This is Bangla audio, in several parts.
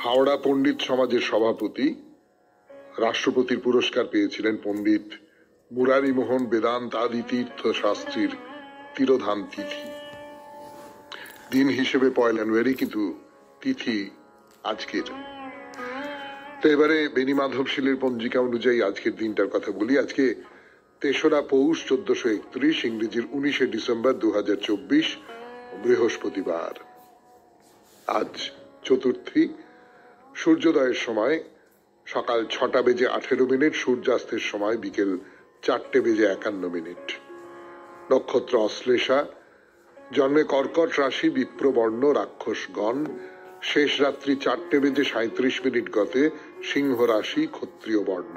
হাওড়া পণ্ডিত সমাজের সভাপতি, রাষ্ট্রপতির পুরস্কার পেয়েছিলেন পণ্ডিত মুরারি মোহন বেদান্ত আদি তীর্থ শাস্ত্রীর তিরোধান তিথি। দিন হিসেবে 1 জানুয়ারি, কিন্তু তিথি আজকের। তো এবারে বেনি মাধবশীলের পঞ্জিকা অনুযায়ী আজকের দিনটার কথা বলি। আজকে 3রা পৌষ 1431, ইংরেজির 19শে ডিসেম্বর 2024, বৃহস্পতিবার। আজ চতুর্থী। সূর্যোদয়ের সময় সকাল 6টা বেজে 18 মিনিট, সূর্যাস্তের সময় বিকেল 4টে বেজে 51 মিনিট। নক্ষত্র অশ্লেষা। জন্মে কর্কট রাশি, বিপ্রবর্ণ, রাক্ষসগণ। শেষ রাত্রি 4টে বেজে 37 মিনিট গতে সিংহ রাশি, ক্ষত্রিয় বর্ণ।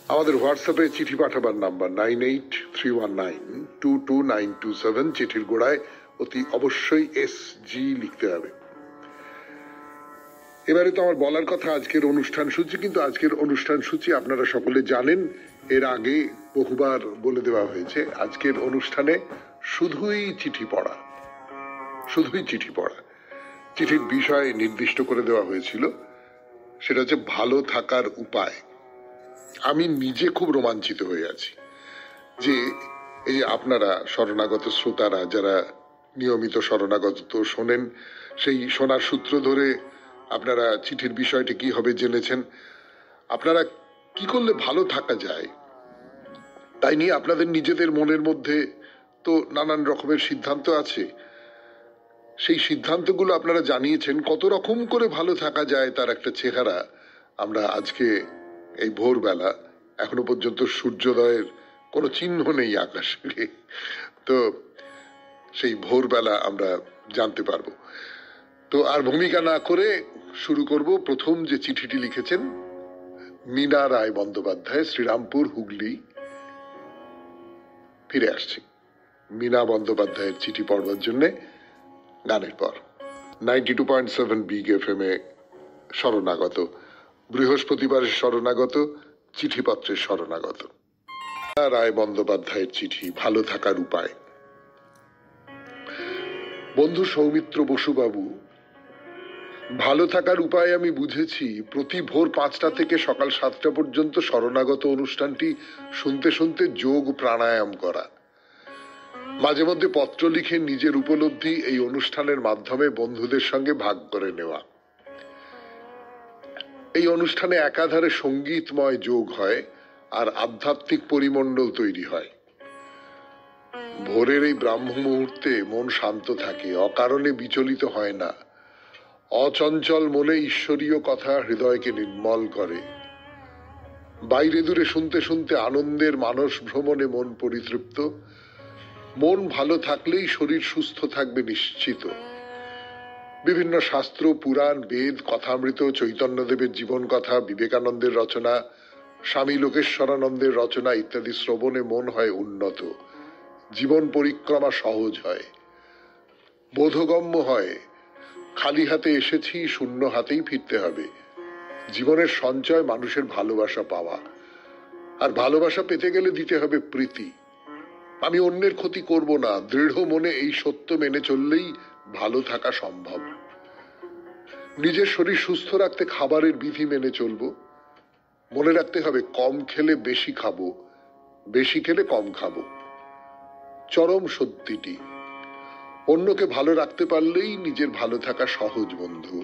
আমাদের হোয়াটসঅ্যাপে চিঠি পাঠাবার নাম্বার 9831922927। চিঠির গোড়ায় অতি অবশ্যই SG লিখতে হবে। এবারে তো আমার বলার কথা আজকের অনুষ্ঠান সূচি, কিন্তু আজকের অনুষ্ঠান সূচি আপনারা সকলে জানেন, এর আগে বহুবার বলে দেওয়া হয়েছে। আজকের অনুষ্ঠানে শুধুই চিঠি পড়া, শুধুই চিঠি পড়া। চিঠির বিষয় নির্দিষ্ট করে দেওয়া হয়েছিল, সেটা হচ্ছে ভালো থাকার উপায়। আমি নিজে খুব রোমাঞ্চিত হয়ে আছি যে এই যে আপনারা শরণাগত শ্রোতারা, যারা নিয়মিত শরণাগত শোনেন, সেই শোনার সূত্র ধরে আপনারা চিঠির বিষয়টি কি হবে জেনেছেন। আপনারা কি করলে ভালো থাকা যায় তাই নিয়ে আপনাদের নিজেদের মনের মধ্যে তো নানান রকমের সিদ্ধান্ত আছে। সেই সিদ্ধান্তগুলো আপনারা জানিয়েছেন। কত রকম করে ভালো থাকা যায় তার একটা চেহারা আমরা আজকে এই ভোরবেলা, এখনো পর্যন্ত সূর্যোদয়ের কোনো চিহ্ন নেই আকাশে, তো সেই ভোরবেলা আমরা জানতে পারবো। তো আর ভূমিকা না করে শুরু করব। প্রথম যে চিঠিটি লিখেছেন মীনা রায় বন্দ্যোপাধ্যায়, শ্রীরামপুর, হুগলি। ফিরে আসছি মীনা বন্দ্যোপাধ্যায়ের চিঠি পড়বার জন্যে গানের পর। 92.7 বিগ FM এ শরণাগত, বৃহস্পতিবারের শরণাগত, চিঠিপত্রের শরণাগত। রায় বন্দ্যোপাধ্যায়ের চিঠি, ভালো থাকার উপায়। বন্ধু সৌমিত্র বসুবাবু, ভালো থাকার উপায় আমি বুঝেছি প্রতি ভোর 5টা থেকে সকাল 7টা পর্যন্ত শরণাগত অনুষ্ঠানটি শুনতে শুনতে যোগ প্রাণায়াম করা। মাঝে মধ্যে পত্র লিখে নিজের উপলব্ধি এই অনুষ্ঠানের মাধ্যমে বন্ধুদের সঙ্গে ভাগ করে নেওয়া। এই অনুষ্ঠানে একাধারে সঙ্গীতময় যোগ হয় আর আধ্যাত্মিক পরিমণ্ডল তৈরি হয়। ভোরের এই ব্রাহ্ম মুহূর্তে মন শান্ত থাকে, অকারণে বিচলিত হয় না। অচঞ্চল মনে ঈশ্বরীয় কথা হৃদয়কে নির্মল করে। বাইরে দূরে শুনতে শুনতে আনন্দের মানস ভ্রমণে মন পরিতৃপ্ত। মন ভালো থাকলেই শরীর সুস্থ থাকবে নিশ্চিত। বিভিন্ন শাস্ত্র, পুরাণ, বেদ, কথামৃত, চৈতন্যদেবের জীবন কথা, বিবেকানন্দের রচনা, স্বামী লোকেশ্বরানন্দের রচনা ইত্যাদি শ্রবণে মন হয় উন্নত। জীবন পরিক্রমা সহজ হয়, বোধগম্য হয়। খালি হাতে এসেছি, শূন্য হাতেই ফিরতে হবে। জীবনের সঞ্চয় মানুষের ভালোবাসা পাওয়া, আর ভালোবাসা পেতে গেলে দিতে হবে প্রীতি। আমি অন্যের ক্ষতি করব না, দৃঢ় মনে এই সত্য মেনে চললেই ভালো থাকা সম্ভব। নিজের শরীর সুস্থ রাখতে খাবারের বিধি মেনে চলবো। মনে রাখতে হবে কম খেলে বেশি খাবো, বেশি খেলে কম খাবো। চরম সত্যিটি। অন্যকে ভালো রাখতে পারলেই নিজের ভালো থাকা সহজ বন্ধু।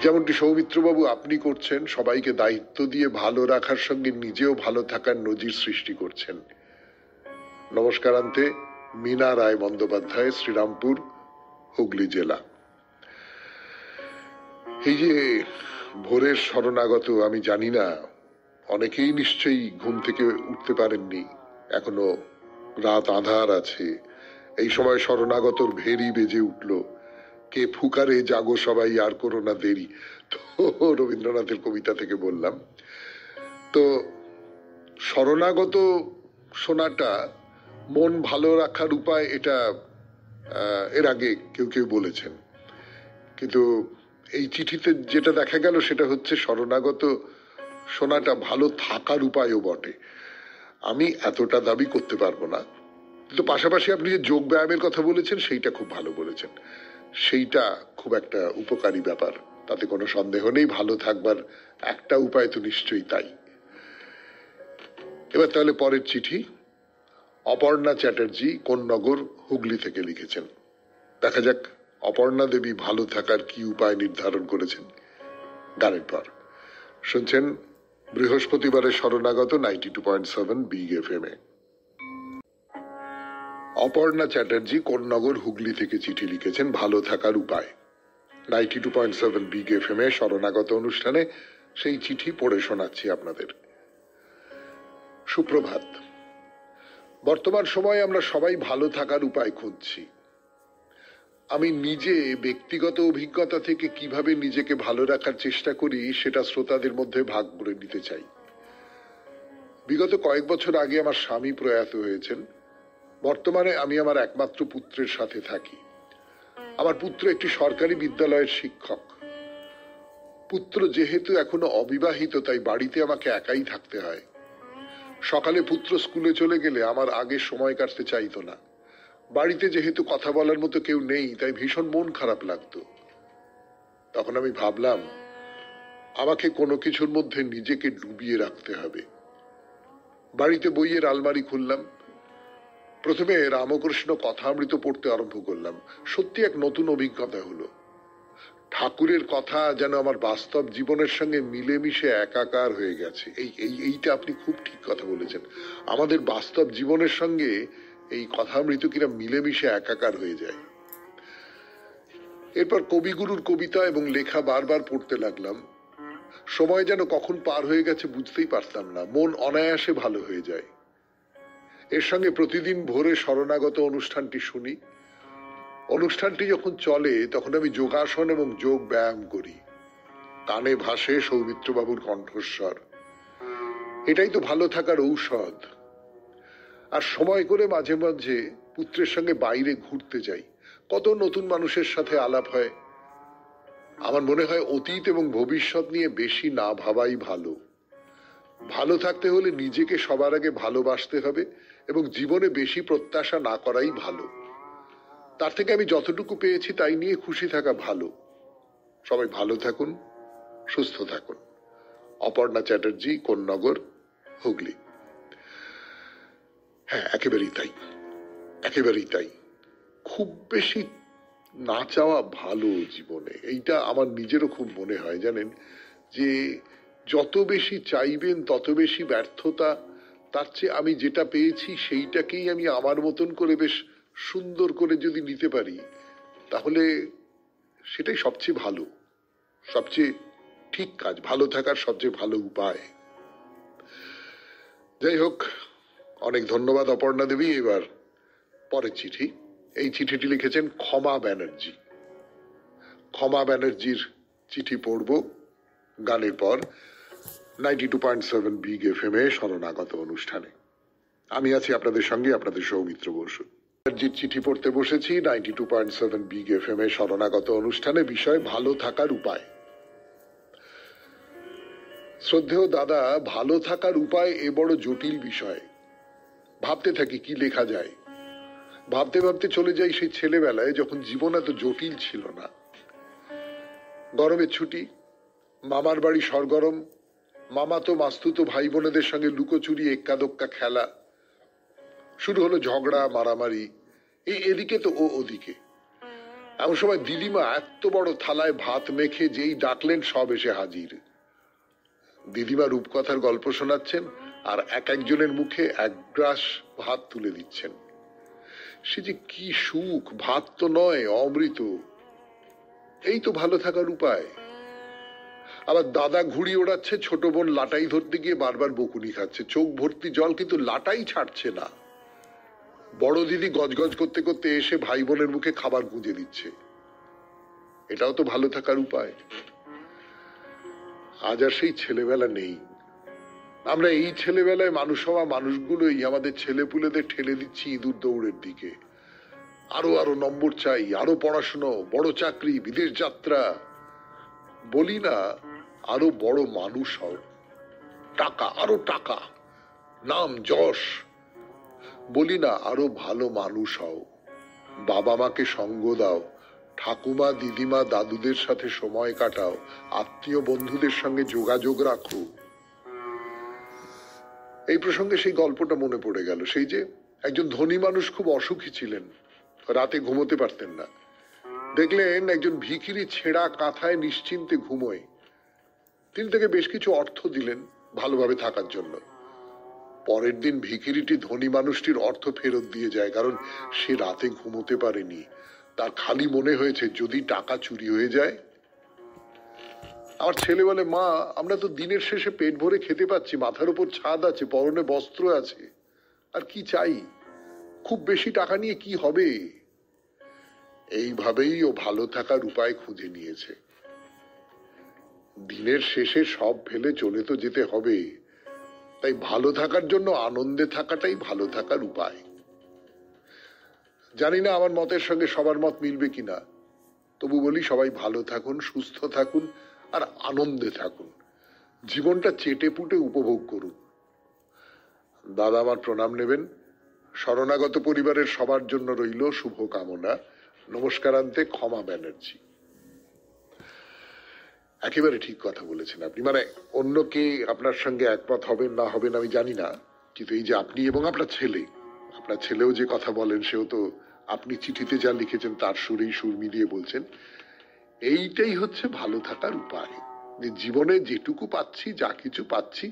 যেমনটি সৌমিত্রবাবু আপনি করছেন, সবাইকে দায়িত্ব দিয়ে ভালো রাখার সঙ্গে নিজেও ভালো থাকার নজির সৃষ্টি করছেন। নমস্কারান্তে, মীনা রায় বন্দ্যোপাধ্যায়, শ্রীরামপুর, হুগলি জেলা। এই যে ভোরের শরণাগত, আমি জানি না অনেকেই নিশ্চয়ই ঘুম থেকে উঠতে পারেননি, এখনো রাত আঁধার আছে। এই সময় শরণাগতর ভেরি বেজে উঠল, কে ফুকারে জাগো সবাই আর করো না দেরি। তো রবীন্দ্রনাথের কবিতা থেকে বললাম। তো শরণাগত শোনাটা মন ভালো রাখার উপায়, এটা এর আগে কেউ কেউ বলেছেন, কিন্তু এই চিঠিতে যেটা দেখা গেল সেটা হচ্ছে শরণাগত শোনাটা ভালো থাকার উপায়ও বটে। আমি এতটা দাবি করতে পারবো না, কিন্তু পাশাপাশি আপনি যে যোগ ব্যায়ামের কথা বলেছেন সেইটা খুব ভালো বলেছেন। সেইটা খুব একটা উপকারী ব্যাপার, তাতে কোনো সন্দেহ নেই। ভালো থাকবার একটা উপায় তো নিশ্চয়ই তাই। এবার তাহলে পরের চিঠি অপর্ণা চ্যাটার্জি কোন্নগর, হুগলি থেকে লিখেছেন। দেখা যাক অপর্ণা দেবী ভালো থাকার কি উপায় নির্ধারণ করেছেন গানের পর। শুনছেন বৃহস্পতিবারের শরণাগত 92.7 বিগ এফএম এ। অপর্ণা চ্যাটার্জি কোন্নগর, হুগলি থেকে চিঠি লিখেছেন ভালো থাকার উপায়। 92.7 বিগ এফএম এ শরণাগত অনুষ্ঠানে সেই চিঠি পড়ে শোনাচ্ছি আপনাদের। সুপ্রভাত। বর্তমান সময়ে আমরা সবাই ভালো থাকার উপায় খুঁজছি। আমি নিজে ব্যক্তিগত অভিজ্ঞতা থেকে কিভাবে নিজেকে ভালো রাখার চেষ্টা করি সেটা শ্রোতাদের মধ্যে ভাগ করে নিতে চাই। বিগত কয়েক বছর আগে আমার স্বামী প্রয়াত হয়েছেন। বর্তমানে আমি আমার একমাত্র পুত্রের সাথে থাকি। আমার পুত্র একটি সরকারি বিদ্যালয়ের শিক্ষক। পুত্র যেহেতু এখনো অবিবাহিত, তাই বাড়িতে আমাকে একাই থাকতে হয়। সকালে পুত্র স্কুলে চলে গেলে আমার আগে সময় কাটতে চাইতো না। বাড়িতে যেহেতু কথা বলার মতো কেউ নেই, তাই ভীষণ মন খারাপ লাগতো। তখন আমি ভাবলাম আমাকে কোনো কিছুর মধ্যে নিজেকে ডুবিয়ে রাখতে হবে। বাড়িতে বইয়ের আলমারি খুললাম। প্রথমে রামকৃষ্ণ কথামৃত পড়তে আরম্ভ করলাম। সত্যি এক নতুন অভিজ্ঞতা হলো। ঠাকুরের কথা যেন আমার বাস্তব জীবনের সঙ্গে মিলেমিশে একাকার হয়ে গেছে। এইটা আপনি খুব ঠিক কথা বলেছেন। আমাদের বাস্তব জীবনের সঙ্গে এই কথামৃত কিনা মিলেমিশে একাকার হয়ে যায়। এরপর কবিগুরুর কবিতা এবং লেখা বারবার পড়তে লাগলাম। সময় যেন কখন পার হয়ে গেছে বুঝতেই পারতাম না। মন অনায়াসে ভালো হয়ে যায়। এর সঙ্গে প্রতিদিন ভোরে শরণাগত অনুষ্ঠানটি শুনি। অনুষ্ঠানটি যখন চলে তখন আমি যোগাসন এবং যোগ ব্যায়াম করি। কানে ভাসে সৌমিত্রবাবুর কণ্ঠস্বর। এটাই তো ভালো থাকার ঔষধ। আর সময় করে মাঝে মাঝে পুত্রের সঙ্গে বাইরে ঘুরতে যাই। কত নতুন মানুষের সাথে আলাপ হয়। আমার মনে হয় অতীত এবং ভবিষ্যৎ নিয়ে বেশি না ভাবাই ভালো। ভালো থাকতে হলে নিজেকে সবার আগে ভালোবাসতে হবে এবং জীবনে বেশি প্রত্যাশা না করাই ভালো। তার থেকে আমি যতটুকু পেয়েছি তাই নিয়ে খুশি থাকা ভালো। সবাই ভালো থাকুন, সুস্থ থাকুন। অপর্ণা চ্যাটার্জি, কোন্নগর, হুগলি। হ্যাঁ, একেবারেই তাই, একেবারেই তাই। খুব বেশি না চাওয়া ভালো জীবনে, এইটা আমার নিজেরও খুব মনে হয়। জানেন যে যত বেশি চাইবেন তত বেশি ব্যর্থতা। তার চেয়ে আমি যেটা পেয়েছি সেইটাকেই আমি আমার মতন করে বেশ সুন্দর করে যদি নিতে পারি, তাহলে সেটাই সবচেয়ে ভালো, সবচেয়ে ঠিক কাজ, ভালো থাকার সবচেয়ে ভালো উপায়। যাই হোক, অনেক ধন্যবাদ অপর্ণা দেবী। এবার পরের চিঠি। এই চিঠিটি লিখেছেন ক্ষমা ব্যানার্জি। ক্ষমা ব্যানার্জির চিঠি পড়ব গানের পর 92.7 বিগ এফএম এ শরণাগত অনুষ্ঠানে। আমি আছি আপনাদের সঙ্গে, আপনাদের সৌমিত্র বসু। ব্যানার্জির চিঠি পড়তে বসেছি 92.7 বিগ এফএম এ শরণাগত অনুষ্ঠানে। বিষয় ভালো থাকার উপায়। শ্রদ্ধেয় দাদা, ভালো থাকার উপায় এ বড় জটিল বিষয়। ভাবতে থাকি কি লেখা যায়। ভাবতে ভাবতে চলে যাই সেই ছেলেবেলায়, যখন জীবন এত জটিল ছিল না। গরমের ছুটি, মামার বাড়ি সরগরম, মামাতো মাস্তুতো ভাই বোনেদের সঙ্গে লুকোচুরি, এক্কা দোক্কা খেলা। শুরু হলো ঝগড়া, মারামারি, এদিকে তো ওদিকে। এমন সময় দিদিমা এত বড় থালায় ভাত মেখে যেই ডাকলেন, সব এসে হাজির। দিদিমা রূপকথার গল্প শোনাচ্ছেন আর এক একজনের মুখে এক গ্রাস ভাত তুলে দিচ্ছেন। সে যে কি সুখ! ভাত তো নয়, অমৃত। এই তো ভালো থাকার উপায়। আবার দাদা ঘুড়ি ওড়াচ্ছে, ছোট বোন লাটাই ধরতে গিয়ে বারবার বকুনি খাচ্ছে, চোখ ভর্তি জল, কিন্তু লাটাই ছাড়ছে না। বড় দিদি গজগজ করতে করতে এসে ভাই বোনের মুখে খাবার গুঁজে দিচ্ছে। এটাও তো ভালো থাকার উপায়। আজ আর সেই ছেলেবেলা নেই। আমরা এই ছেলেবেলায় মানুষ হওয়া মানুষগুলোই আমাদের ছেলেপুলেদের ঠেলে দিচ্ছি ইঁদুর দৌড়ের দিকে। আরো আরো নম্বর চাই, আরো পড়াশুনো, বড় চাকরি, বিদেশ যাত্রা। বলি না আরো বড় মানুষ হও, টাকা, আরো টাকা, নাম যশ। বলি না আরো ভালো মানুষ হও, বাবা মাকে সঙ্গ দাও, ঠাকুমা, দিদিমা, দাদুদের সাথে সময় কাটাও, আত্মীয় বন্ধুদের সঙ্গে যোগাযোগ রাখো। এই প্রসঙ্গে সেই গল্পটা মনে পড়ে গেল। সেই যে একজন ধনী মানুষ খুব অসুখী ছিলেন, রাতে ঘুমোতে পারতেন না। দেখলেন একজন ভিখিরি ছেঁড়া কাঁথায় নিশ্চিন্তে ঘুমোয়। তিনি তাকে বেশ কিছু অর্থ দিলেন ভালোভাবে থাকার জন্য। পরের দিন ভিখিরিটি ধনী মানুষটির অর্থ ফেরত দিয়ে যায়, কারণ সে রাতে ঘুমোতে পারেনি। তার খালি মনে হয়েছে যদি টাকা চুরি হয়ে যায়। আমার ছেলে বলে, মা, আমরা তো দিনের শেষে পেট ভরে খেতে পাচ্ছি, মাথার উপর ছাদ আছে, পরনে বস্ত্র আছে, আর কি চাই? খুব বেশি টাকা নিয়ে কি হবে? এইভাবেই ও ভালো থাকার উপায় খুঁজে নিয়েছে। দিনের শেষে সব ফেলে চলে তো যেতে হবে, তাই ভালো থাকার জন্য আনন্দে থাকাটাই ভালো থাকার উপায়। জানি না আমার মতের সঙ্গে সবার মত মিলবে কিনা, তবু বলি সবাই ভালো থাকুন, সুস্থ থাকুন, আর আনন্দে থাকুন। জীবনটা চেটে পুটে উপভোগ করুন। দাদা আমার প্রণাম নেবেন। শরণাগত পরিবারের সবার জন্য রইল শুভ কামনা। নমস্কারান্তে, ক্ষমা ব্যানার্জি। একেবারে ঠিক কথা বলেছেন আপনি। মানে অন্য কে আপনার সঙ্গে একমত হবেন না হবেন আমি জানি না, কিন্তু এই যে আপনি এবং আপনার ছেলেও যে কথা বলেন, সেও তো আপনি চিঠিতে যা লিখেছেন তার সুরেই সুর মিলিয়ে বলছেন। এইটাই হচ্ছে ভালো থাকার উপায়, যে জীবনে যেটুকু পাচ্ছি, যা কিছু পাচ্ছি,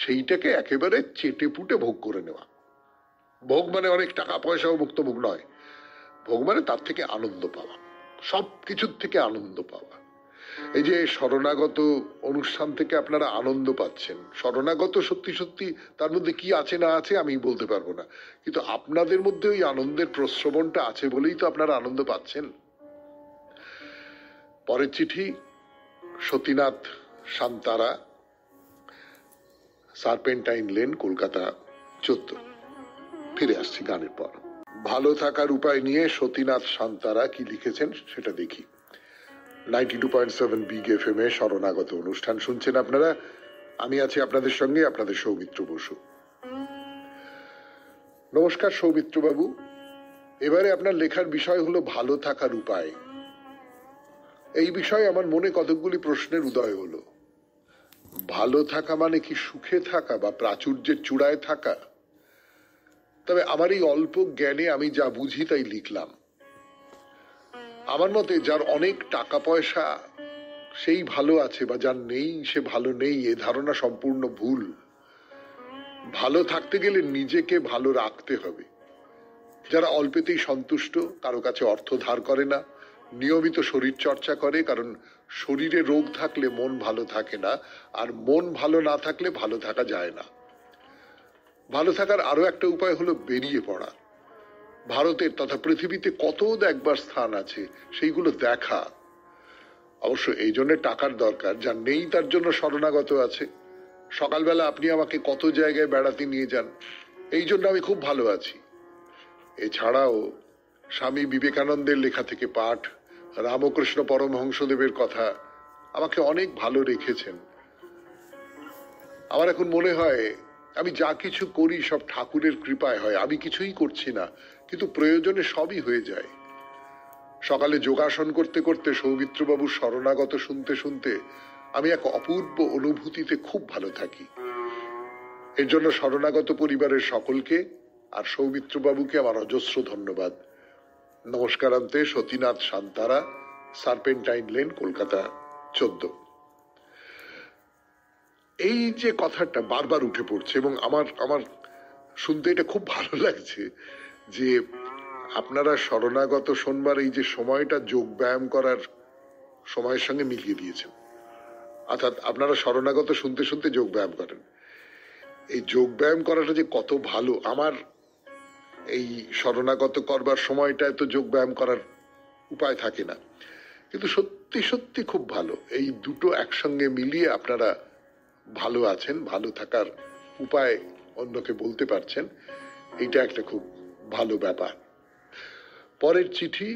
সেইটাকে একেবারে চেটে পুটে ভোগ করে নেওয়া। ভোগ মানে অনেক টাকা পয়সা ও মুক্তভোগ নয়। ভোগ মানে তার থেকে আনন্দ পাওয়া, সব কিছুর থেকে আনন্দ পাওয়া। এই যে শরণাগত অনুষ্ঠান থেকে আপনারা আনন্দ পাচ্ছেন, শরণাগত সত্যি সত্যি তার মধ্যে কি আছে না আছে আমি বলতে পারবো না, কিন্তু আপনাদের মধ্যে ওই আনন্দের প্রশ্রবণটা আছে বলেই তো আপনারা আনন্দ পাচ্ছেন। পরের চিঠি, সতীনাথ শান্তারা, সার্পেন্টাইন লেন, কলকাতা 14। ফিরে আসছি গানের পর। ভালো থাকার উপায় নিয়ে সতীনাথ শান্তারা কি লিখেছেন সেটা দেখি। 92.7 বিগ এফএম এ শরণাগত অনুষ্ঠান শুনছেন আপনারা। আমি আছি আপনাদের সঙ্গে, আপনাদের সৌমিত্র বসু। নমস্কার সৌমিত্র বাবু। এবারে আপনার লেখার বিষয় হলো ভালো থাকার উপায়। এই বিষয়ে আমার মনে কতকগুলি প্রশ্নের উদয় হলো। ভালো থাকা মানে কি সুখে থাকা বা প্রাচুর্যের চূড়ায় থাকা? তবে আমার এই অল্প জ্ঞানে আমি যা বুঝি তাই লিখলাম। আমার মতে যার অনেক টাকা পয়সা সেই ভালো আছে, বা যার নেই সে ভালো নেই, এ ধারণা সম্পূর্ণ ভুল। ভালো থাকতে গেলে নিজেকে ভালো রাখতে হবে। যারা অল্পেতেই সন্তুষ্ট, কারো কাছে অর্থ ধার করে না, নিয়মিত শরীর চর্চা করে, কারণ শরীরে রোগ থাকলে মন ভালো থাকে না, আর মন ভালো না থাকলে ভালো থাকা যায় না। ভালো থাকার আরো একটা উপায় হলো বেরিয়ে পড়া। ভারতের তথা পৃথিবীতে কত দেখবার স্থান আছে, সেইগুলো দেখা। অবশ্য এই জন্য টাকার দরকার, যার নেই তার জন্য শরণাগত আছে। সকালবেলা আপনি আমাকে কত জায়গায় বেড়াতে নিয়ে যান, এই জন্য আমি খুব ভালো আছি। এছাড়াও স্বামী বিবেকানন্দের লেখা থেকে পাঠ, রামকৃষ্ণ পরমহংসদেবের কথা আমাকে অনেক ভালো রেখেছেন। আমার এখন মনে হয় আমি যা কিছু করি সব ঠাকুরের কৃপায় হয়। আমি কিছুই করছি না, কিন্তু প্রয়োজনে সবই হয়ে যায়। সকালে যোগাসন করতে করতে সৌমিত্রবাবুর শরণাগত শুনতে শুনতে আমি এক অপূর্ব অনুভূতিতে খুব ভালো থাকি। এর জন্য শরণাগত পরিবারের সকলকে আর সৌমিত্রবাবুকে আমার অজস্র ধন্যবাদ। নমস্কারান্তে, সতীনাথ শান্তারা, সার্পেন্টাইন লেন, কলকাতা 14। এই যে কথাটা বারবার উঠে পড়ছে এবং আমার আমার শুনতে এটা খুব ভালো লাগছে যে আপনারা শরণাগত শোনবার এই যে সময়টা যোগ ব্যায়াম করার সময়ের সঙ্গে মিলিয়ে দিয়েছেন। অর্থাৎ আপনারা শরণাগত শুনতে শুনতে যোগ ব্যায়াম করেন। এই যোগ ব্যায়াম করাটা যে কত ভালো, আমার এই শরণাগত করবার সময়টায় তো যোগ ব্যায়াম করার উপায় থাকে না, কিন্তু সত্যি সত্যি খুব ভালো। এই দুটো একসঙ্গে মিলিয়ে আপনারা ভালো আছেন, ভালো থাকার উপায় অন্যকে বলতে পারছেন, এইটা একটা খুব ভালো ব্যাপার। পরের চিঠি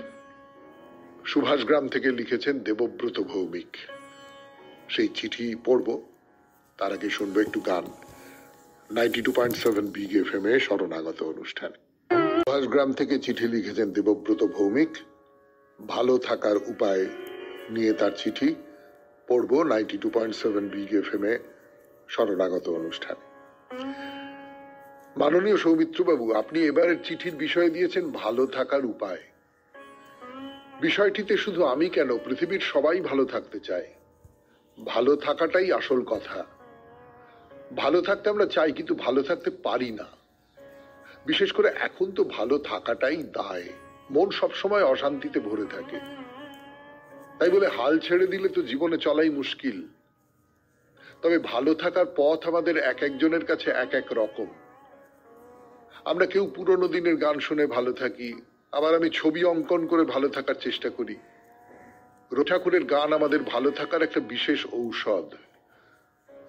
সুভাষগ্রাম থেকে লিখেছেন দেবব্রত ভৌমিক। সেই চিঠি পড়ব, তার আগে শুনবো একটু গান। 92.7 বিগ এফএম এ শরণাগত অনুষ্ঠান। সুভাষগ্রাম থেকে চিঠি লিখেছেন দেবব্রত ভৌমিক। ভালো থাকার উপায় নিয়ে তার চিঠি পড়ব 92.7 বিগ এফএম এ শরণাগত অনুষ্ঠানে। মাননীয় সৌমিত্রবাবু, আপনি এবারের চিঠির বিষয় দিয়েছেন ভালো থাকার উপায়। বিষয়টিতে শুধু আমি কেন, পৃথিবীর সবাই ভালো থাকতে চায়। ভালো থাকাটাই আসল কথা। ভালো থাকতে আমরা চাই, কিন্তু ভালো থাকতে পারি না। বিশেষ করে এখন তো ভালো থাকাটাই দায়। মন সবসময় অশান্তিতে ভরে থাকে। তাই বলে হাল ছেড়ে দিলে তো জীবনে চলাই মুশকিল। তবে ভালো থাকার পথ আমাদের এক একজনের কাছে এক এক রকম। আমরা কেউ পুরনো দিনের গান শুনে ভালো থাকি, আবার আমি ছবি অঙ্কন করে ভালো থাকার চেষ্টা করি। রবি ঠাকুরের গান আমাদের ভালো থাকার একটা বিশেষ ঔষধ।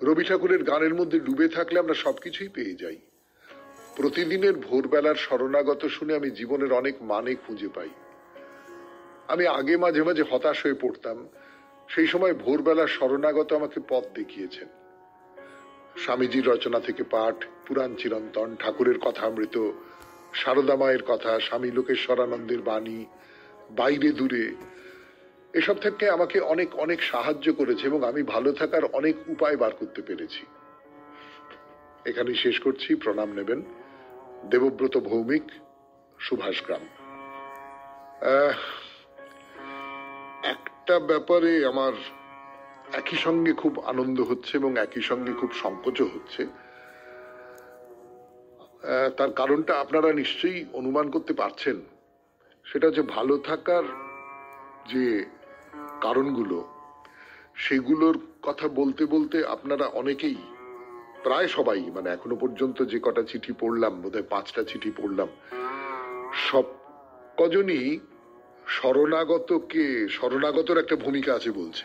রবি ঠাকুরের গানের মধ্যে ডুবে থাকলে আমরা সবকিছুই পেয়ে যাই। প্রতিদিনের ভোরবেলার শরণাগত শুনে আমি জীবনের অনেক মানে খুঁজে পাই। আমি আগে মাঝে মাঝে হতাশ হয়ে পড়তাম, সেই সময় ভোরবেলার শরণাগত আমাকে পথ দেখিয়েছেন। স্বামীজির রচনা থেকে পাঠ, পুরাণ চিরন্তন, ঠাকুরের কথামৃত, সারদা মায়ের কথা, স্বামী লোকেশ্বরানন্দের বাণী, বাইরে দূরে, এসব থেকে আমাকে অনেক অনেক সাহায্য করেছে এবং আমি ভালো থাকার অনেক উপায় বার করতে পেরেছি। এখানেই শেষ করছি। প্রণাম নেবেন। দেবব্রত ভৌমিক, সুভাষগ্রাম। একটা ব্যাপারে আমার একই সঙ্গে খুব আনন্দ হচ্ছে এবং একই সঙ্গে খুব সংকোচও হচ্ছে। তার কারণটা আপনারা নিশ্চয়ই অনুমান করতে পারছেন। সেটা হচ্ছে ভালো থাকার যে কারণগুলো, সেগুলোর কথা বলতে বলতে আপনারা অনেকেই, প্রায় সবাই, মানে এখনো পর্যন্ত যে কটা চিঠি পড়লাম, বোধহয় 5টা চিঠি পড়লাম, সব কজনই শরণাগতর একটা ভূমিকা আছে বলছে।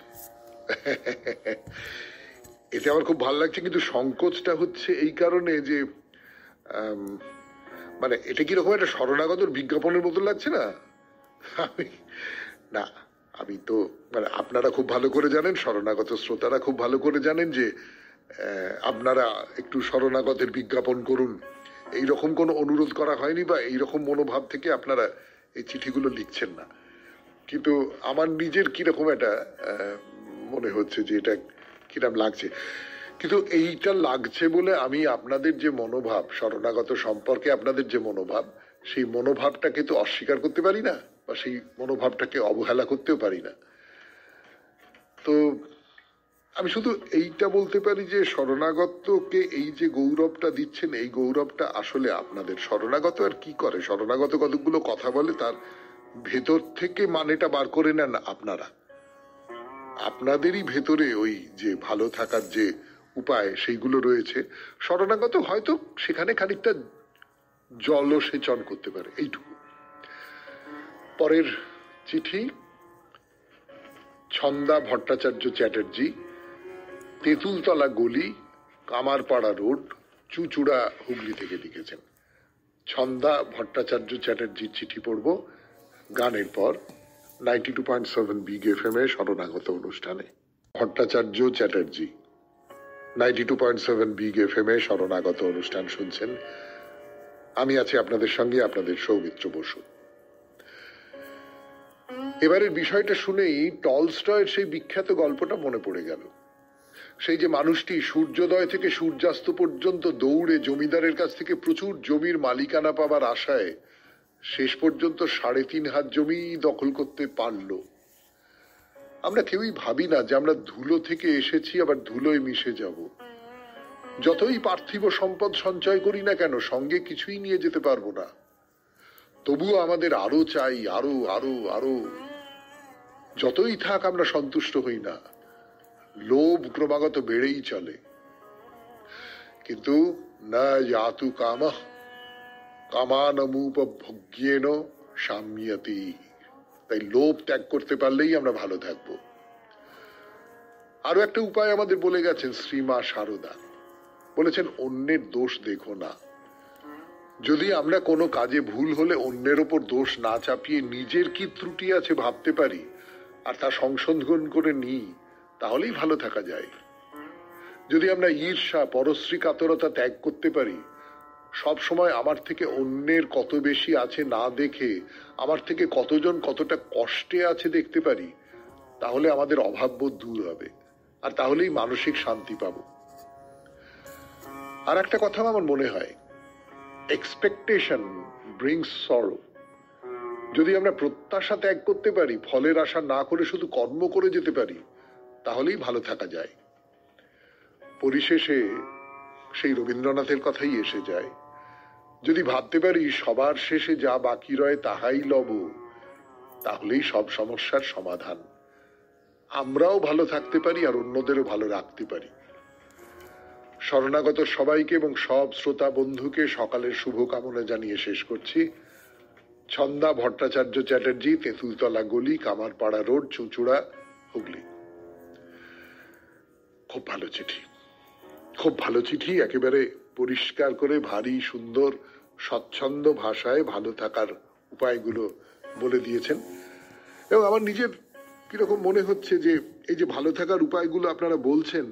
এতে আমার খুব ভালো লাগছে, কিন্তু সংকোচটা হচ্ছে এই কারণে যে মানে এটা কিরকম একটা শরণাগতর বিজ্ঞাপনের মতো লাগছে না? না, আমি তো মানে আপনারা খুব ভালো করে জানেন, শরণাগত শ্রোতারা খুব ভালো করে জানেন যে আপনারা একটু শরণাগতের বিজ্ঞাপন করুন, এইরকম কোনো অনুরোধ করা হয়নি বা এইরকম মনোভাব থেকে আপনারা এই চিঠিগুলো লিখছেন না। কিন্তু আমার নিজের কিরকম একটা মনে হচ্ছে যে এটা কিরকম লাগছে। কিন্তু এইটা লাগছে বলে আমি আপনাদের যে মনোভাব, শরণাগত সম্পর্কে আপনাদের যে মনোভাব, সেই মনোভাবটাকে তো অস্বীকার করতে পারি না, বা সেই মনোভাবটাকে অবহেলা করতেও পারি না। তো আমি শুধু এইটা বলতে পারি যে শরণাগতকে এই যে গৌরবটা দিচ্ছেন, এই গৌরবটা আসলে আপনাদের। শরণাগত আর কি করে? শরণাগত কতগুলো কথা বলে, তার ভেতর থেকে মানেটা বার করে নেন আপনারা। আপনাদেরই ভেতরে ওই যে ভালো থাকার যে উপায়, সেইগুলো রয়েছে। শরণাগত হয়তো সেখানে খানিকটা জলসেচন করতে পারে, এইটুকু। পরের চিঠি ছন্দা ভট্টাচার্য চ্যাটার্জি, তেঁতুলতলা গলি, কামারপাড়া রোড, চুচুড়া, হুগলি থেকে লিখেছেন। ছন্দা ভট্টাচার্য চ্যাটার্জির চিঠি পড়ব গানের পর 92.7 বিগ এফএম এ শরণাগত অনুষ্ঠানে। ভট্টাচার্য চ্যাটার্জি, 92.7 বিগ এফএম এ শরণাগত অনুষ্ঠান শুনছেন। আমি আছি আপনাদের সঙ্গে, আপনাদের সৌমিত্র বসু। এবারের বিষয়টা শুনেই টলস্টয়ের সেই বিখ্যাত গল্পটা মনে পড়ে গেল। সেই যে মানুষটি সূর্যোদয় থেকে সূর্যাস্ত পর্যন্ত দৌড়ে জমিদারের কাছ থেকে প্রচুর জমির মালিকানা পাবার আশায় শেষ পর্যন্ত 3.5 হাত জমি দখল করতে পারল। আমরা কেউই ভাবি না যে আমরা ধুলো থেকে এসেছি, আবার ধুলোয় মিশে যাব। যতই পার্থিব সম্পদ সঞ্চয় করি না কেন, সঙ্গে কিছুই নিয়ে যেতে পারবো না। তবুও আমাদের আরো চাই, আরো আরো আরো। যতই থাক আমরা সন্তুষ্ট হই না, লোভ ক্রমাগত বেড়েই চলে। কিন্তু না যাতু কামঃ কামানমুপভোগ্যেন সাম্যতি। তাই লোভ ত্যাগ করতে পারলেই আমরা ভালো থাকবো। আরো একটা উপায় আমাদের বলে গেছেন শ্রীমা সারদা। বলেছেন অন্যের দোষ দেখো না। যদি আমরা কোনো কাজে ভুল হলে অন্যের ওপর দোষ না চাপিয়ে নিজের কি ত্রুটি আছে ভাবতে পারি আর তা সংশোধন করে নিই, তাহলেই ভালো থাকা যায়। যদি আমরা ঈর্ষা, পরশ্রী কাতরতা ত্যাগ করতে পারি, সব সময় আমার থেকে অন্যের কত বেশি আছে না দেখে আমার থেকে কতজন কতটা কষ্টে আছে দেখতে পারি, তাহলে আমাদের অভাববোধ দূর হবে, আর তাহলেই মানসিক শান্তি পাবো। আর একটা কথা আমার মনে হয়, এক্সপেকটেশন ব্রিংস সরো। যদি আমরা প্রত্যাশা ত্যাগ করতে পারি, ফলের আশা না করে শুধু কর্ম করে যেতে পারি, তাহলেই ভালো থাকা যায়। পরিশেষে সেই রবীন্দ্রনাথের কথাই এসে যায়, যদি ভাবতে পারি সবার শেষে যা বাকি রয় তাহাই লব, তাহলেই সব সমস্যার সমাধান। আমরাও ভালো থাকতে পারি আর অন্যদেরও ভালো রাখতে পারি। শরণাগত সবাইকে এবং সব শ্রোতা বন্ধুকে সকালের শুভকামনা জানিয়ে শেষ করছি। ছন্দা ভট্টাচার্য চ্যাটার্জি, তেঁতুলতলা গলি, কামারপাড়া রোড, চুঁচুড়া, হুগলি। খুব ভালো চিঠি, খুব ভালো চিঠি। একেবারে পরিষ্কার করে ভারী সুন্দর স্বচ্ছন্দ ভাষায় ভালো থাকার উপায়গুলো বলে দিয়েছেন। এবং আমার নিজের কিরকম মনে হচ্ছে যে এই যে ভালো থাকার উপায়গুলো আপনারা বলছেন,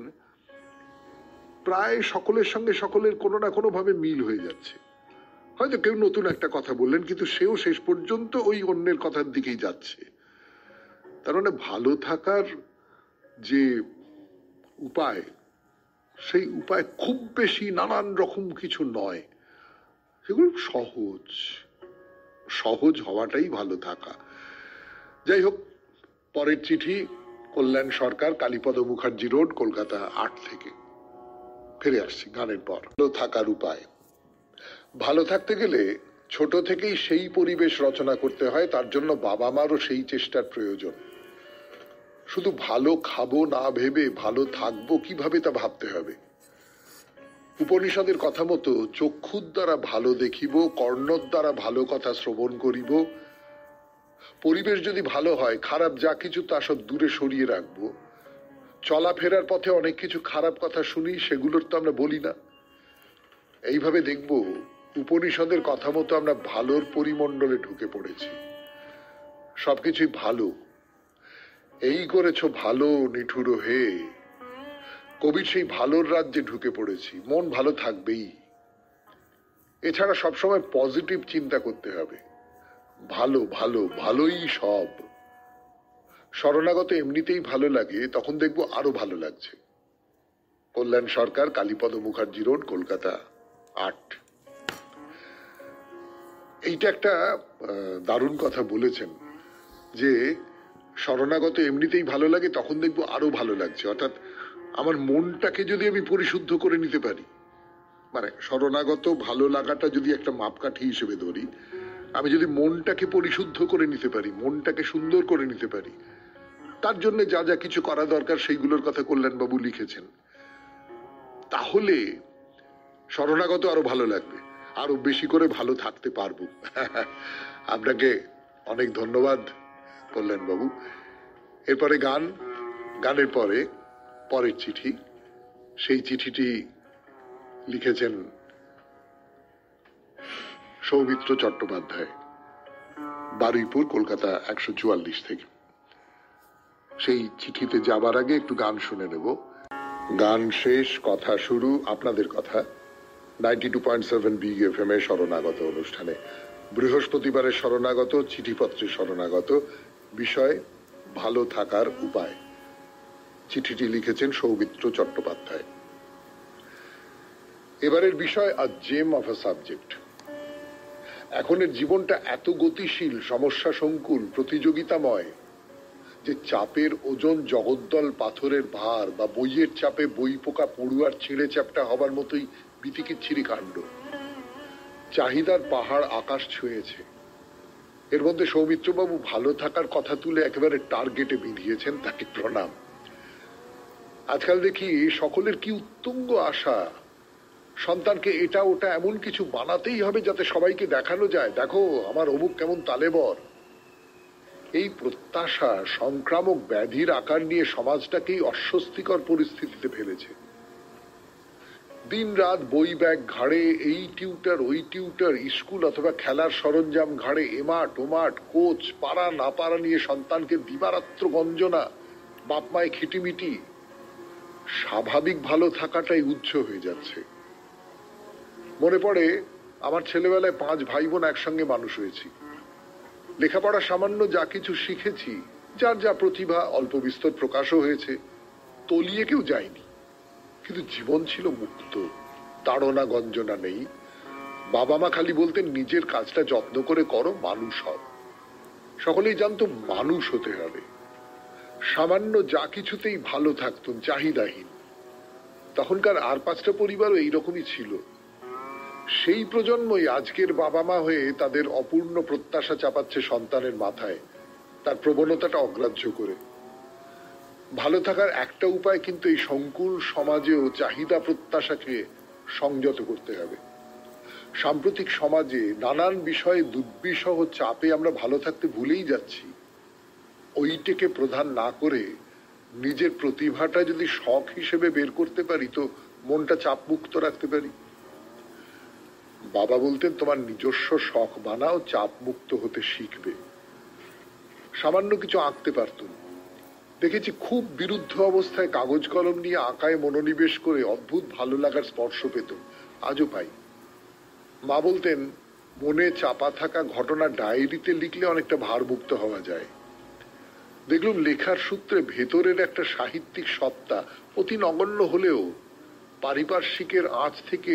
প্রায় সকলের সঙ্গে সকলের কোনো না কোনো ভাবে মিল হয়ে যাচ্ছে। হয়তো কেউ নতুন একটা কথা বললেন, কিন্তু সেও শেষ পর্যন্ত ওই অন্যের কথার দিকেই যাচ্ছে। তার মানে ভালো থাকার যে উপায়, সেই উপায় খুব বেশি নানান রকম কিছু নয়, সেগুলো সহজ। সহজ হওয়াটাই ভালো থাকা। যাই হোক, পরের চিঠি কল্যাণ সরকার, কালীপদ মুখার্জি রোড, কলকাতা 8 থেকে। ফিরে আসছি গানের পর। ভালো থাকার উপায়। ভালো থাকতে গেলে ছোট থেকেই সেই পরিবেশ রচনা করতে হয়, তার জন্য বাবা মারও সেই চেষ্টার প্রয়োজন। শুধু ভালো খাবো না ভেবে ভালো থাকবো কিভাবে তা ভাবতে হবে। উপনিষদের কথা মতো চক্ষুর দ্বারা ভালো দেখিব, কর্ণর দ্বারা ভালো কথা শ্রবণ করিব। পরিবেশ যদি ভালো হয়, খারাপ যা কিছু তা সব দূরে সরিয়ে রাখবো। চলাফেরার পথে অনেক কিছু খারাপ কথা শুনি, সেগুলোর তো আমরা বলি না। এইভাবে দেখব উপনিষদের কথা মতো আমরা ভালোর পরিমণ্ডলে ঢুকে পড়েছি। সবকিছুই ভালো। এই করেছ ভালো নিঠুর হে। কবির সেই ভালোর রাজ্যে ঢুকে পড়েছি। মন ভালো থাকবেই। এছাড়া সবসময় পজিটিভ চিন্তা করতে হবে। ভালো ভালো ভালোই সব। শরণাগত এমনিতেই ভালো লাগে, তখন দেখবো আরো ভালো লাগছে। কল্যাণ সরকার, কালীপদ মুখার্জি রোড, কলকাতা 8। এইটা একটা দারুণ কথা বলেছেন যে শরণাগত এমনিতেই ভালো লাগে, তখন দেখবো আরো ভালো লাগছে। অর্থাৎ আমার মনটাকে যদি আমি পরিশুদ্ধ করে নিতে পারি, মানে শরণাগত ভালো লাগাটা যদি একটা মাপকাঠি হিসেবে ধরি, আমি যদি মনটাকে পরিশুদ্ধ করে নিতে পারি, মনটাকে সুন্দর করে নিতে পারি, তার জন্য যা যা কিছু করা দরকার সেইগুলোর কথা কল্যাণবাবু লিখেছেন, তাহলে শরণাগত আরো ভালো লাগবে, আরো বেশি করে ভালো থাকতে পারবো। আপনাকে অনেক ধন্যবাদ কল্যাণবাবু। এরপরে গান, গানের পরে পরের চিঠি। সেই চিঠিটি লিখেছেন সৌমিত্র চট্টোপাধ্যায়, বারুইপুর, কলকাতা 144 থেকে। সেই চিঠিতে যাবার আগে একটু গান শুনে নেব। গান শেষ, কথা শুরু, আপনাদের কথা। 92.7 বিগ এফএম এ শরণাগত অনুষ্ঠানে বৃহস্পতিবারের শরণাগত, চিঠিপত্রে শরণাগত, বিষয় ভালো থাকার উপায়। চিঠিটি লিখেছেন সৌমিত্র চট্টোপাধ্যায়। এবারের বিষয় আ জেম অফ আ সাবজেক্ট। এখনের জীবনটা এত গতিশীল, সমস্যা সংকুল, প্রতিযোগিতাময় যে চাপের ওজন জগদ্দল পাথরের ভার, বা বইয়ের চাপে বই পোকা পড়ুয়ার ছিঁড়ে চ্যাপটা হবার মতোই বিতিকিচ্ছিরি কাণ্ড। চাহিদার পাহাড় আকাশ ছুঁয়েছে। এর মধ্যে সৌমিত্রবাবু ভালো থাকার কথা তুলে একেবারে টার্গেটে বিঁধিয়েছেন, তাকে প্রণাম। আজকাল দেখি সকলের কি উত্তুঙ্গ আশা, সন্তানকে এটা ওটা এমন কিছু বানাতেই হবে যাতে সবাইকে দেখানো যায়, দেখো আমার অমুক কেমন তালেবর। এই প্রত্যাশা সংক্রামক ব্যাধির আকার নিয়ে সমাজটাকেই অস্বস্তিকর পরিস্থিতিতে ফেলেছে। দিন রাত বই ব্যাগ ঘাড়ে, এই টিউটার ওই টিউটার, স্কুল অথবা খেলার সরঞ্জাম ঘাড়ে, এমাট ওমাট, কোচ, পারা না পারা নিয়ে সন্তানকে দিবারাত্র গঞ্জনা, বাপ মায় খিটিমিটি। স্বাভাবিক ভালো থাকাটাই উচ্চ হয়ে যাচ্ছে। মনে পড়ে আমার ছেলেবেলায় 5 ভাই বোন একসঙ্গে মানুষ হয়েছি। লেখাপড়া সামান্য যা কিছু শিখেছি, যার যা প্রতিভা অল্প বিস্তর প্রকাশও হয়েছে, তলিয়ে কেউ যায়নি। কিন্তু জীবন ছিল মুক্ত, তাড়না গঞ্জনা নেই। বাবা মা খালি বলতেন নিজের কাজটা যত্ন করে করো, মানুষ হও। সকলেই জানতো মানুষ হতে হবে। সামান্য যা কিছুতেই ভালো থাকতুন, চাহিদাহীন। তখনকার আর 5টা পরিবারও এইরকমই ছিল। সেই প্রজন্মই আজকের বাবা মা হয়ে তাদের অপূর্ণ প্রত্যাশা চাপাচ্ছে সন্তানের মাথায়, তার প্রবণতাটা অগ্রাহ্য করে। ভালো থাকার একটা উপায় কিন্তু এই সংকুল সমাজেও চাহিদা প্রত্যাশাকে সংযত করতে হবে। সাম্প্রতিক সমাজে নানান বিষয়ে দুর্বিষহ চাপে আমরা ভালো থাকতে ভুলেই যাচ্ছি। ওইটাকে প্রধান না করে নিজের প্রতিভাটা যদি শখ হিসেবে বের করতে পারি, তো মনটা চাপ মুক্ত রাখতে পারি। বাবা বলতেন তোমার নিজস্ব শখ বানাও, চাপ মুক্ত হতে শিখবে। সামান্য কিছু আঁকতে পারতুম। দেখেছি খুব বিরুদ্ধ অবস্থায় কাগজ কলম নিয়ে আঁকায় মনোনিবেশ করে অদ্ভুত ভালো লাগার স্পর্শ পেত, আজও পাই। মা বলতেন মনে চাপা থাকা ঘটনা ডায়েরিতে লিখলে অনেকটা ভারমুক্ত হওয়া যায়। দেখলুম লেখার সূত্রে ভেতরের একটা সাহিত্যিক সত্তা অতি নগণ্য হলেও পারিপার্শ্বিকের আঁচ থেকে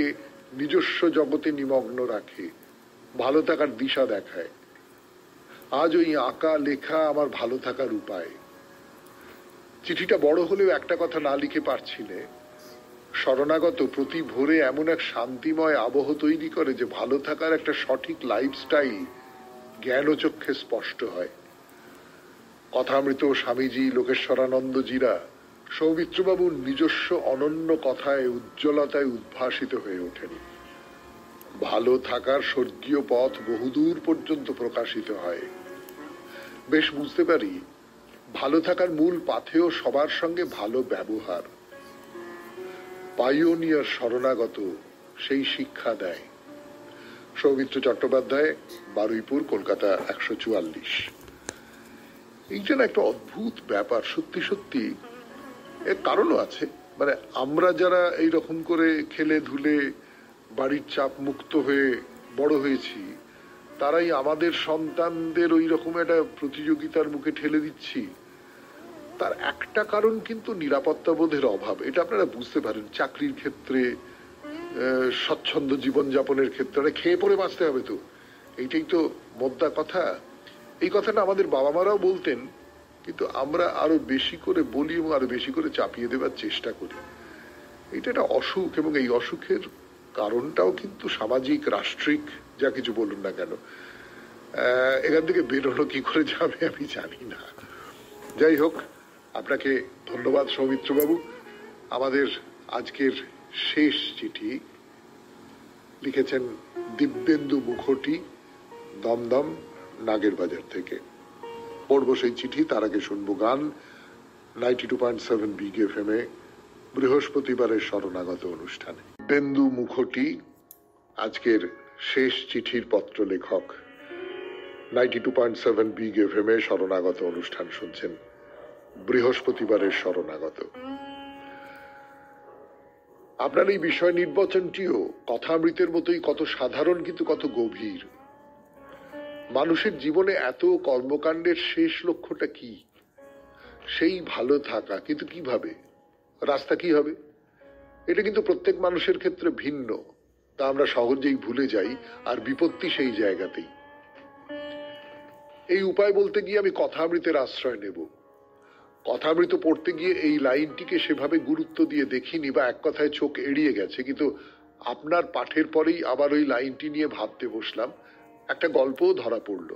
নিজস্ব জগতে নিমগ্ন রাখে, ভালো থাকার দিশা দেখায়। আজ ওই আঁকা লেখা আমার ভালো থাকার উপায়। চিঠিটা বড় হলেও একটা কথা না লিখে পারছি না। শরণাগত প্রতি ভোরে এমন এক শান্তিময় আবহ তৈরি করে যে ভালো থাকার একটা সঠিক লাইফস্টাইল জ্ঞানচক্ষে স্পষ্ট হয়। কথামৃত স্বামীজি, লোকেশ্বরানন্দজিরা সৌমিত্রবাবুর নিজস্ব অনন্য কথায় উজ্জ্বলতায় উদ্ভাসিত হয়ে ওঠেন। ভালো থাকার স্বর্গীয় পথ বহুদূর পর্যন্ত প্রকাশিত হয়। বেশ বুঝতে পারি ভালো থাকার মূল পাথেয় সবার সঙ্গে ভালো ব্যবহার। পাইওনিয়ার শরণাগত সেই শিক্ষা দেয়। সৌমিত্র চট্টোপাধ্যায়, বারুইপুর, কলকাতা 144। এইটা না একটা অদ্ভুত ব্যাপার। সত্যি সত্যি এর কারণও আছে। মানে আমরা যারা এইরকম করে খেলে ধুলে বাড়ির চাপ মুক্ত হয়ে বড় হয়েছি, তারাই আমাদের সন্তানদের ওই রকম একটা প্রতিযোগিতার মুখে ঠেলে দিচ্ছি। তার একটা কারণ কিন্তু নিরাপত্তা বোধের অভাব। এটা আপনারা বুঝতে পারেন। চাকরির ক্ষেত্রে, স্বচ্ছন্দ জীবনযাপনের ক্ষেত্রে খেয়ে পড়ে বাঁচতে হবে, তো এইটাই তো মোদ্দা কথা। এই কথাটা আমাদের বাবা মারাও বলতেন, কিন্তু আমরা আরো বেশি করে বলি এবং আরো বেশি করে চাপিয়ে দেবার চেষ্টা করি। এটা একটা অসুখ, এবং এই অসুখের কারণটাও কিন্তু সামাজিক, রাষ্ট্রিক, যা কিছু বলুন না কেন। এখান থেকে বেরোনো কি করে যাবে আমি জানি না। যাই হোক, আপনাকে ধন্যবাদ সৌমিত্রবাবু। আমাদের আজকের শেষ চিঠি লিখেছেন দিব্যেন্দু মুখোটি, দমদম নাগের বাজার থেকে। পড়ব সেই চিঠি, তার আগে শুনবো গান 92.7 বিগ এফএম এ বৃহস্পতিবারের শরণাগত অনুষ্ঠানে। দিব্যেন্দু মুখোটি আজকের শেষ চিঠির পত্র লেখক। 92.7 বিগ এফএম এ শরণাগত অনুষ্ঠান শুনছেন, বৃহস্পতিবারের শরণাগত। আপনার এই বিষয় নির্বাচনটিও কথামৃতের মতোই কত সাধারণ, কিন্তু কত গভীর। মানুষের জীবনে এত কর্মকাণ্ডের শেষ লক্ষ্যটা কি? সেই ভালো থাকা। কিন্তু কিভাবে? রাস্তা কি হবে? এটা কিন্তু প্রত্যেক মানুষের ক্ষেত্রে ভিন্ন, তা আমরা সহজেই ভুলে যাই। আর বিপত্তি সেই জায়গাতেই। এই উপায় বলতে গিয়ে আমি কথামৃতের আশ্রয় নেব। কথামৃত পড়তে গিয়ে এই লাইনটিকে সেভাবে গুরুত্ব দিয়ে দেখিনি, বা এক কথায় চোখ এড়িয়ে গেছে। কিন্তু আপনার পাঠের পরেই আবার ওই লাইনটি নিয়ে ভাবতে বসলাম। একটা গল্পও ধরা পড়ল।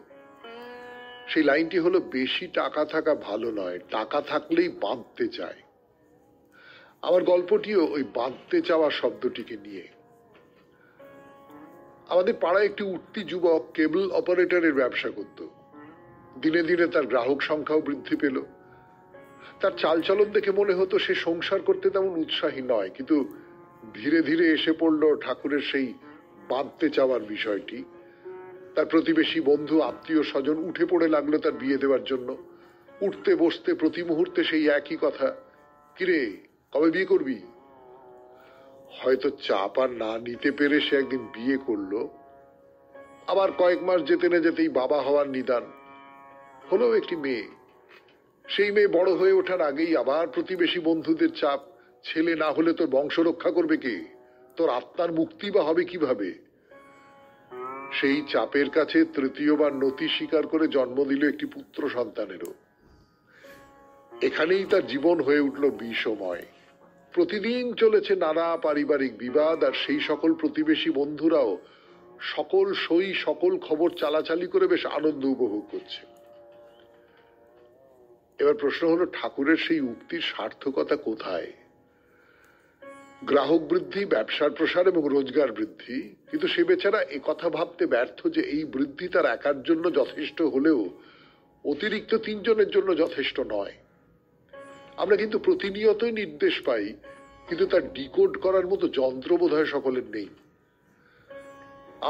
সেই লাইনটি হলো, বেশি টাকা থাকা ভালো নয়, টাকা থাকলেই বাঁধতে চায়। আমার গল্পটিও ওই বাঁধতে চাওয়া শব্দটিকে নিয়ে। আমাদের পাড়ায় একটি উঠতি যুবক কেবল অপারেটরের ব্যবসা করত। দিনে দিনে তার গ্রাহক সংখ্যাও বৃদ্ধি পেল। তার চালচলন দেখে মনে হতো সে সংসার করতে তেমন উৎসাহী নয়। কিন্তু ধীরে ধীরে এসে পড়ল ঠাকুরের সেই বাঁধতে চাওয়ার বিষয়টি। তার প্রতিবেশী, বন্ধু, আত্মীয় স্বজন উঠে পড়ে লাগলো তার বিয়ে দেওয়ার জন্য। উঠতে বসতে প্রতি মুহূর্তে সেই একই কথা, কিরে কবে বিয়ে করবি? হয়তো চাপ আর না নিতে পেরে সে একদিন বিয়ে করলো, আবার কয়েক মাস যেতে না যেতেই বাবা হওয়ার নিদান হলো একটি মেয়ে। সেই মেয়ে বড় হয়ে ওঠার আগেই আবার প্রতিবেশী বন্ধুদের চাপ, ছেলে না হলে তোর বংশ রক্ষা করবে কে, তোর আত্মার মুক্তি বা হবে কিভাবে। সেই চাপের কাছে তৃতীয়বার নতি স্বীকার করে জন্ম দিল একটি পুত্র সন্তানেরও। এখানেই তার জীবন হয়ে উঠল বিষময়। প্রতিদিন চলেছে নানা পারিবারিক বিবাদ, আর সেই সকল প্রতিবেশী বন্ধুরাও সকল সই সকল খবর চালাচালি করে বেশ আনন্দ উপভোগ করছে। এবার প্রশ্ন হলো, ঠাকুরের সেই উক্তির সার্থকতা কোথায়? গ্রাহক বৃদ্ধি, ব্যবসার প্রসার এবং রোজগার বৃদ্ধি, কিন্তু সে বেচারা একথা ভাবতে ব্যর্থ যে এই বৃদ্ধি তার একার জন্য যথেষ্ট হলেও অতিরিক্ত 3 জনের জন্য যথেষ্ট নয়। আমরা কিন্তু প্রতিনিয়তই নির্দেশ পাই, কিন্তু তার ডিকোড করার মতো যন্ত্র বোধহয় সকলের নেই।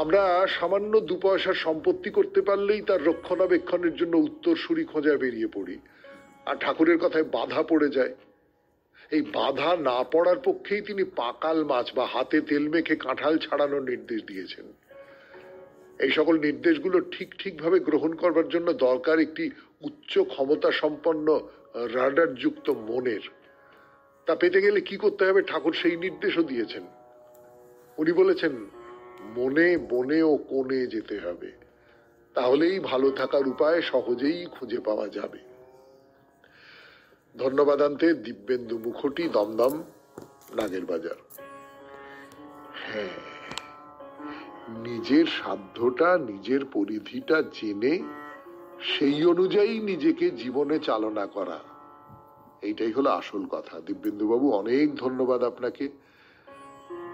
আমরা সামান্য 2 পয়সার সম্পত্তি করতে পারলেই তার রক্ষণাবেক্ষণের জন্য উত্তরসূরি খোঁজায় বেরিয়ে পড়ি, আর ঠাকুরের কথায় বাধা পড়ে যায়। এই বাধা না পড়ার পক্ষেই তিনি পাকাল মাছ বা হাতে তেল মেখে কাঁঠাল ছাড়ানোর নির্দেশ দিয়েছেন। এই সকল নির্দেশগুলো ঠিকভাবে গ্রহণ করবার জন্য দরকার একটি উচ্চ ক্ষমতা সম্পন্ন রাডার যুক্ত মনের। তা পেতে গেলে কি করতে হবে ঠাকুর সেই নির্দেশও দিয়েছেন। উনি বলেছেন, মনে বনে ও কোণে যেতে হবে, তাহলেই ভালো থাকার উপায় সহজেই খুঁজে পাওয়া যাবে। ধন্যবাদান্তে দিব্যেন্দু মুখোটি, দমদম, নাগের বাজার। হ্যাঁ, নিজের সাধ্যটা, নিজের পরিধিটা জেনে সেই অনুযায়ী নিজেকে জীবনে চালনা করা, এইটাই হলো আসল কথা। দিব্যেন্দু বাবু, অনেক ধন্যবাদ আপনাকে।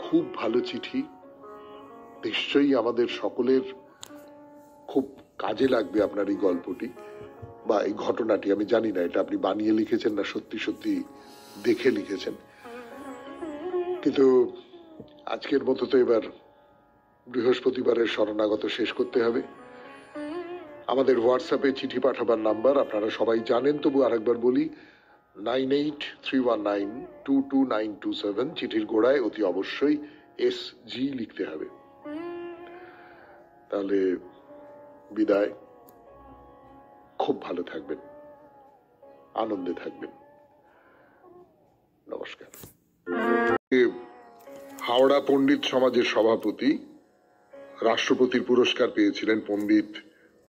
খুব ভালো চিঠি, নিশ্চয়ই আমাদের সকলের খুব কাজে লাগবে আপনার এই গল্পটি বা এই ঘটনাটি। আমি জানি না এটা আপনি বানিয়ে লিখেছেন না সত্যি সত্যি দেখে লিখেছেন, কিন্তু আজকের মতো তো এবার বৃহস্পতিবারের শরণাগত শেষ করতে হবে। আমাদের হোয়াটসঅ্যাপে চিঠি পাঠাবার নাম্বার আপনারা সবাই জানেন, তবু আরেকবার বলি, 9831922927। চিঠির গোড়ায় অতি অবশ্যই SG লিখতে হবে। তাহলে বিদায়, খুব ভালো থাকবেন, আনন্দে থাকবেন, নমস্কার। হাওড়া পণ্ডিত সমাজের সভাপতি, রাষ্ট্রপতির পুরস্কার পেয়েছিলেন পণ্ডিত